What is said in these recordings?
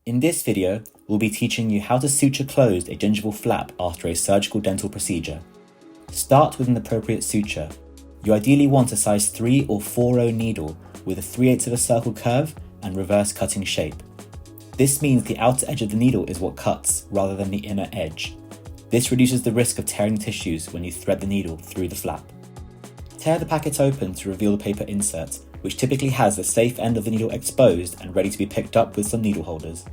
In this video, we'll be teaching you how to suture closed a gingival flap after a surgical dental procedure. Start with an appropriate suture. You ideally want a size 3 or 4-0 needle with a 3/8 of a circle curve and reverse cutting shape. This means the outer edge of the needle is what cuts rather than the inner edge. This reduces the risk of tearing tissues when you thread the needle through the flap. Tear the packet open to reveal the paper insert, which typically has the safe end of the needle exposed and ready to be picked up with some needle holders.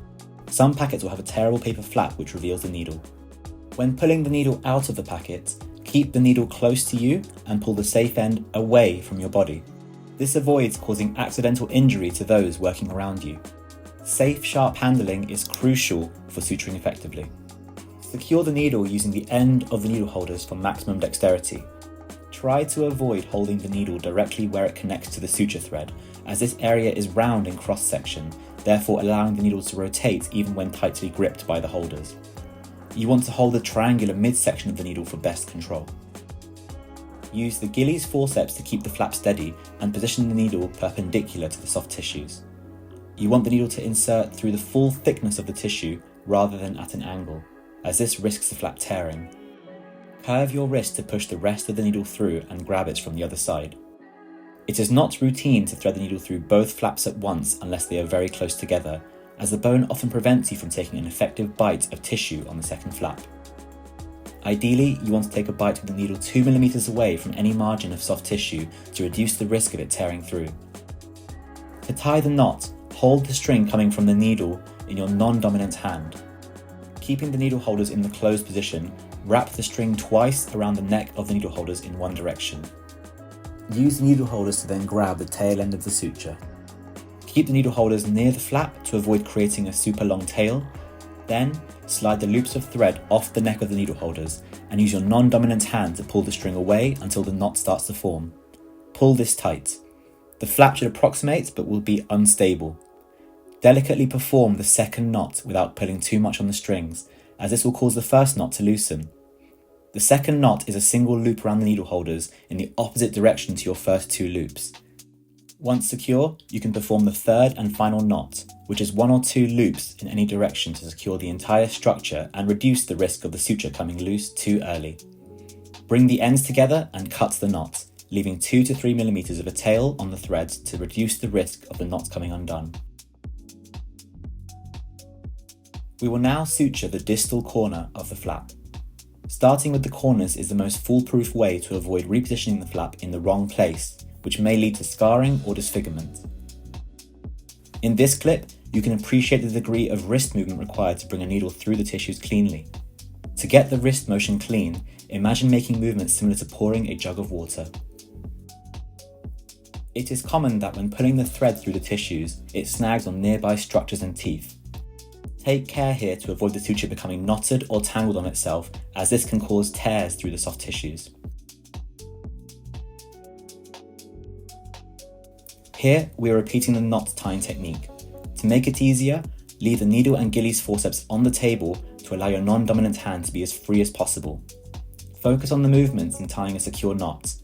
Some packets will have a tearable paper flap which reveals the needle. When pulling the needle out of the packet, keep the needle close to you and pull the safe end away from your body. This avoids causing accidental injury to those working around you. Safe, sharp handling is crucial for suturing effectively. Secure the needle using the end of the needle holders for maximum dexterity. Try to avoid holding the needle directly where it connects to the suture thread, as this area is round in cross-section, therefore allowing the needle to rotate even when tightly gripped by the holders. You want to hold the triangular midsection of the needle for best control. Use the Gillies forceps to keep the flap steady and position the needle perpendicular to the soft tissues. You want the needle to insert through the full thickness of the tissue rather than at an angle, as this risks the flap tearing. Curve your wrist to push the rest of the needle through and grab it from the other side. It is not routine to thread the needle through both flaps at once unless they are very close together, as the bone often prevents you from taking an effective bite of tissue on the second flap. Ideally, you want to take a bite with the needle 2 mm away from any margin of soft tissue to reduce the risk of it tearing through. To tie the knot, hold the string coming from the needle in your non-dominant hand. Keeping the needle holders in the closed position, wrap the string twice around the neck of the needle holders in one direction. Use the needle holders to then grab the tail end of the suture. Keep the needle holders near the flap to avoid creating a super long tail. Then, slide the loops of thread off the neck of the needle holders and use your non-dominant hand to pull the string away until the knot starts to form. Pull this tight. The flap should approximate but will be unstable. Delicately perform the second knot without pulling too much on the strings, as this will cause the first knot to loosen. The second knot is a single loop around the needle holders in the opposite direction to your first 2 loops. Once secure, you can perform the third and final knot, which is 1 or 2 loops in any direction to secure the entire structure and reduce the risk of the suture coming loose too early. Bring the ends together and cut the knot, leaving 2 to 3 mm of a tail on the threads to reduce the risk of the knot coming undone. We will now suture the distal corner of the flap. Starting with the corners is the most foolproof way to avoid repositioning the flap in the wrong place, which may lead to scarring or disfigurement. In this clip, you can appreciate the degree of wrist movement required to bring a needle through the tissues cleanly. To get the wrist motion clean, imagine making movements similar to pouring a jug of water. It is common that when pulling the thread through the tissues, it snags on nearby structures and teeth. Take care here to avoid the suture becoming knotted or tangled on itself, as this can cause tears through the soft tissues. Here, we are repeating the knot tying technique. To make it easier, leave the needle and Gillies forceps on the table to allow your non-dominant hand to be as free as possible. Focus on the movements in tying a secure knot.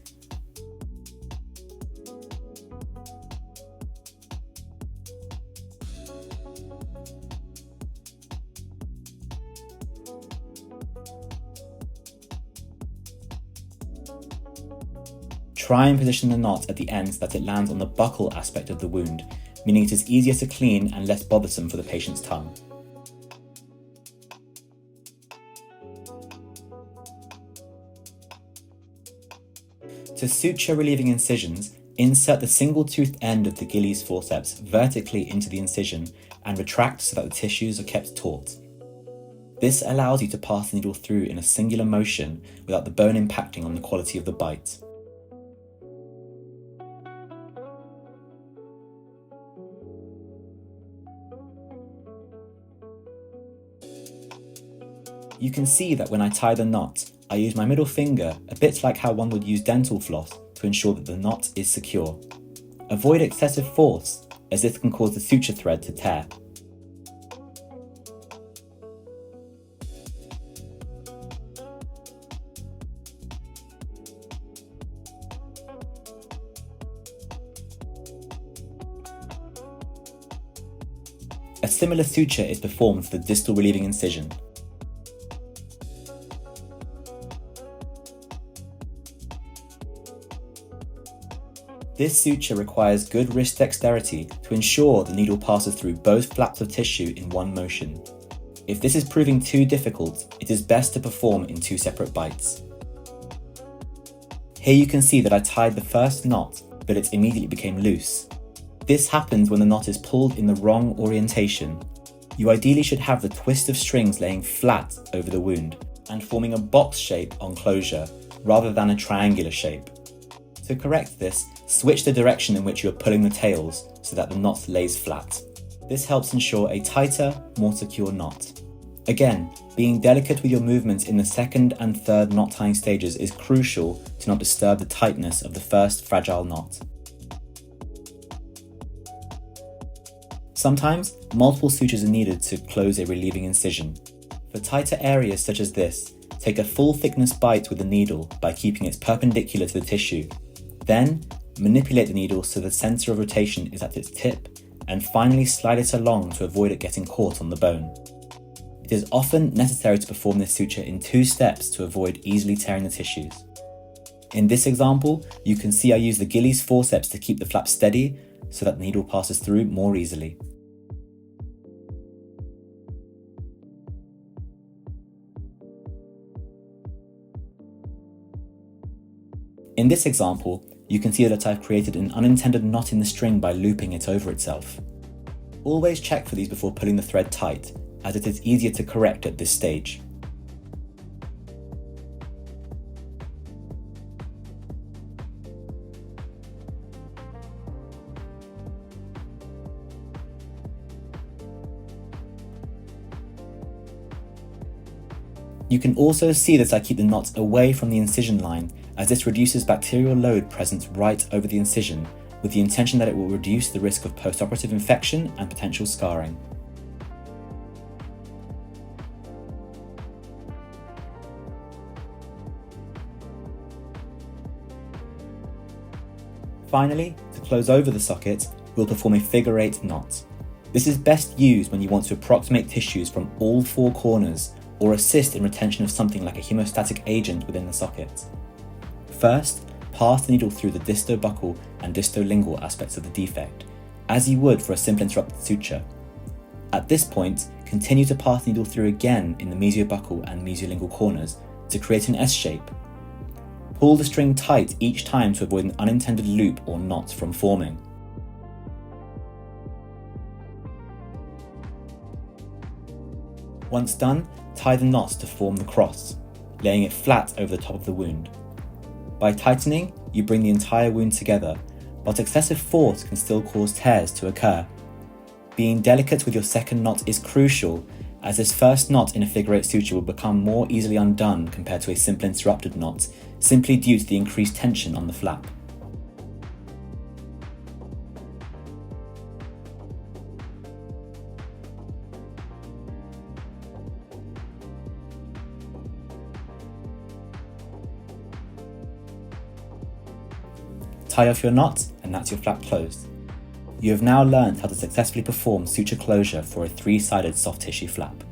Try and position the knot at the end so that it lands on the buccal aspect of the wound, meaning it is easier to clean and less bothersome for the patient's tongue. To suture relieving incisions, insert the single-toothed end of the Gillies forceps vertically into the incision and retract so that the tissues are kept taut. This allows you to pass the needle through in a singular motion without the bone impacting on the quality of the bite. You can see that when I tie the knot, I use my middle finger a bit like how one would use dental floss to ensure that the knot is secure. Avoid excessive force, as this can cause the suture thread to tear. A similar suture is performed for the distal relieving incision. This suture requires good wrist dexterity to ensure the needle passes through both flaps of tissue in one motion. If this is proving too difficult, it is best to perform in 2 separate bites. Here you can see that I tied the first knot, but it immediately became loose. This happens when the knot is pulled in the wrong orientation. You ideally should have the twist of strings laying flat over the wound and forming a box shape on closure rather than a triangular shape. To correct this, switch the direction in which you are pulling the tails so that the knot lays flat. This helps ensure a tighter, more secure knot. Again, being delicate with your movements in the second and third knot tying stages is crucial to not disturb the tightness of the first fragile knot. Sometimes, multiple sutures are needed to close a relieving incision. For tighter areas such as this, take a full thickness bite with the needle by keeping it perpendicular to the tissue. Then, manipulate the needle so the center of rotation is at its tip, and finally slide it along to avoid it getting caught on the bone. It is often necessary to perform this suture in 2 steps to avoid easily tearing the tissues. In this example, you can see I use the Gillies forceps to keep the flap steady so that the needle passes through more easily. In this example, you can see that I've created an unintended knot in the string by looping it over itself. Always check for these before pulling the thread tight, as it is easier to correct at this stage. You can also see that I keep the knots away from the incision line, as this reduces bacterial load present right over the incision, with the intention that it will reduce the risk of post-operative infection and potential scarring. Finally, to close over the socket, we'll perform a figure 8 knot. This is best used when you want to approximate tissues from all 4 corners or assist in retention of something like a hemostatic agent within the socket. First, pass the needle through the distobuccal and distolingual aspects of the defect, as you would for a simple interrupted suture. At this point, continue to pass the needle through again in the mesiobuccal and mesiolingual corners to create an S shape. Pull the string tight each time to avoid an unintended loop or knot from forming. Once done, tie the knots to form the cross, laying it flat over the top of the wound. By tightening, you bring the entire wound together, but excessive force can still cause tears to occur. Being delicate with your second knot is crucial, as this first knot in a figure 8 suture will become more easily undone compared to a simple interrupted knot, simply due to the increased tension on the flap. Tie off your knot, and that's your flap closed. You have now learned how to successfully perform suture closure for a 3-sided soft tissue flap.